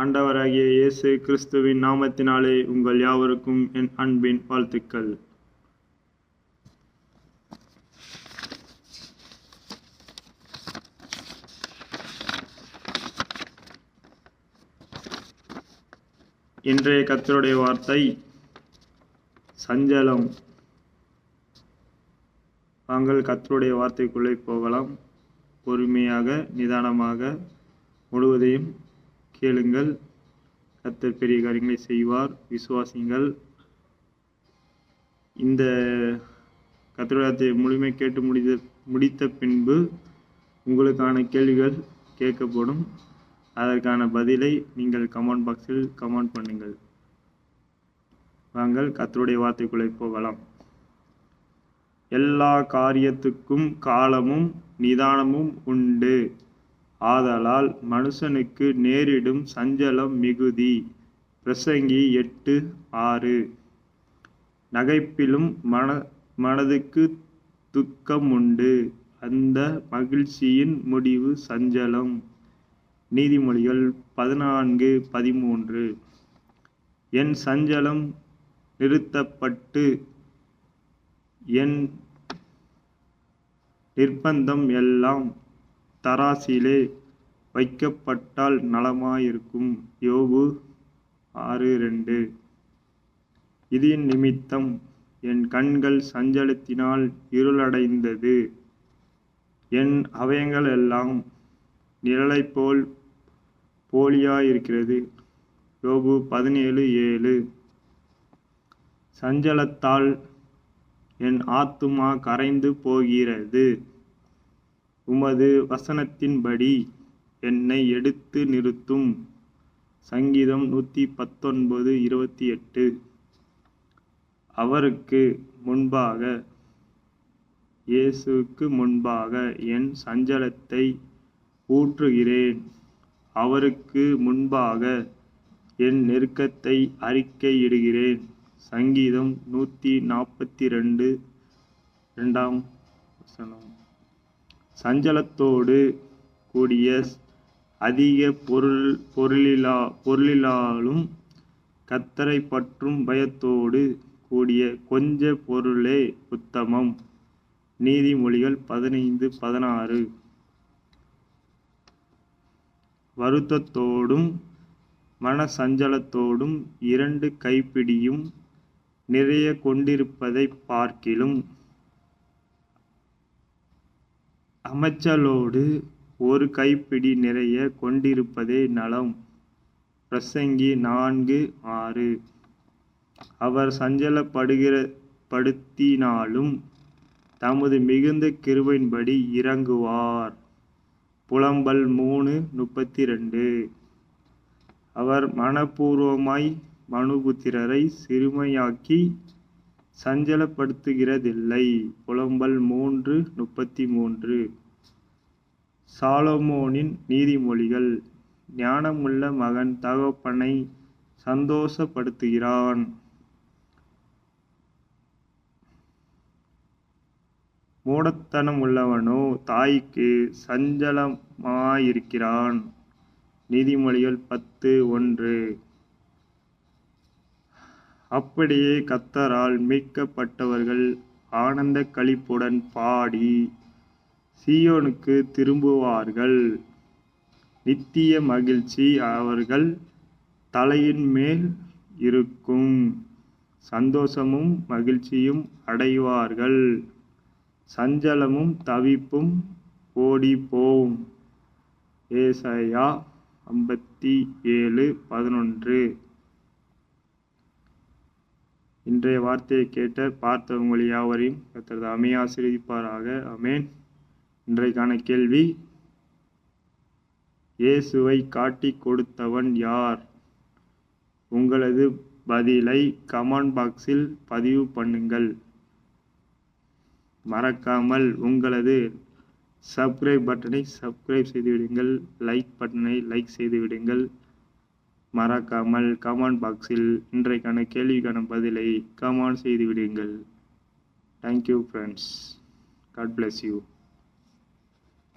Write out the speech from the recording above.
ஆண்டவராகிய இயேசு கிறிஸ்துவின் நாமத்தினாலே உங்கள் யாவருக்கும் என் அன்பின் வாழ்த்துக்கள். இன்றைய கர்த்தருடைய வார்த்தை சஞ்சலம். நாங்கள் கர்த்தருடைய வார்த்தைக்குள்ளே போகலாம். பொறுமையாக நிதானமாக முழுவதையும் கேளுங்கள். கர்த்தர் பெரிய காரியங்களை செய்வார், விசுவாசிங்கள். இந்த கர்த்தருடைய முழுமை கேட்டு முடித்த பின்பு உங்களுக்கான கேள்விகள் கேட்கப்படும். அதற்கான பதிலை நீங்கள் கமெண்ட் பாக்ஸில் கமெண்ட் பண்ணுங்கள். நாங்கள் கர்த்தருடைய வார்த்தைக்குள்ளே போகலாம். எல்லா காரியத்துக்கும் காலமும் நிதானமும் உண்டு. ஆதலால் மனுஷனுக்கு நேரிடும் சஞ்சலம் மிகுதி. பிரசங்கி 8:6. நகைப்பிலும் மனதுக்கு துக்கம் உண்டு. அந்த மகிழ்ச்சியின் முடிவு சஞ்சலம். நீதிமொழிகள் 14:13. என் சஞ்சலம் நிறுத்தப்பட்டு என் நிர்பந்தம் எல்லாம் தராசிலே வைக்கப்பட்டால் நலமாயிருக்கும். யோபு 6:2. இதின் நிமித்தம் என் கண்கள் சஞ்சலத்தினால் இருளடைந்தது. என் அவயங்கள் எல்லாம் நிழலைப் போல் போலியாயிருக்கிறது. யோபு 17:7. சஞ்சலத்தால் என் ஆத்துமா கரைந்து போகிறது. உமது வசனத்தின்படி என்னை எடுத்து நிறுத்தும். சங்கீதம் 119:28. அவருக்கு முன்பாக, இயேசுவுக்கு முன்பாக என் சஞ்சலத்தை ஊற்றுகிறேன். அவருக்கு முன்பாக என் நெருக்கத்தை அறிக்கையிடுகிறேன். சங்கீதம் 142:2. சஞ்சலத்தோடு கூடிய அதிக பொருளிலாலும் கர்த்தரை பற்றும் பயத்தோடு கூடிய கொஞ்ச பொருளே உத்தமம். நீதிமொழிகள் 15:16. வருத்தத்தோடும் மன சஞ்சலத்தோடும் 2 கைப்பிடியும் நிறைய கொண்டிருப்பதை பார்க்கிலும் அமைச்சலோடு 1 கைப்பிடி நிறைய கொண்டிருப்பதே நலம். பிரசங்கி 4:6. அவர் சஞ்சலப்படுத்தினாலும் தமது மிகுந்த கிருபையின்படி இரங்குவார். புலம்பல் 3:32. அவர் மனப்பூர்வமாய் மனுபுத்திரரை சிறுமையாக்கி சஞ்சலப்படுத்துகிறதில்லை. புலம்பல் 3:33. சாலமோனின் நீதிமொழிகள். ஞானமுள்ள மகன் தகப்பனை சந்தோஷப்படுத்துகிறான். மூடத்தனம் உள்ளவனோ தாய்க்கு சஞ்சலமாயிருக்கிறான். நீதிமொழிகள் 10:1. அப்படியே கர்த்தரால் மீட்கப்பட்டவர்கள் ஆனந்த களிப்புடன் பாடி சீயோனுக்கு திரும்புவார்கள். நித்திய மகிழ்ச்சி அவர்கள் தலையின் மேல் இருக்கும். சந்தோஷமும் மகிழ்ச்சியும் அடைவார்கள். சஞ்சலமும் தவிப்பும் ஓடிப்போம். ஏசாயா 57:11. இன்றைய வார்த்தையை கேட்ட பார்த்த உங்கள் யாவரையும் கர்த்தர் தாமே ஆசீர்வதிப்பாராக. ஆமென். இன்றைக்கான கேள்வி, இயேசுவை காட்டிக் கொடுத்தவன் யார்? உங்களது பதிலை கமெண்ட் பாக்ஸில் பதிவு பண்ணுங்கள். மறக்காமல் உங்களது சப்ஸ்கிரைப் பட்டனை சப்ஸ்கிரைப் செய்துவிடுங்கள். லைக் பட்டனை லைக் செய்துவிடுங்கள். மறக்காமல் கமெண்ட் பாக்ஸில் இன்றைக்கான கேள்விக்கான பதிலை கமெண்ட் செய்து விடுங்கள். Thank you friends. God bless you.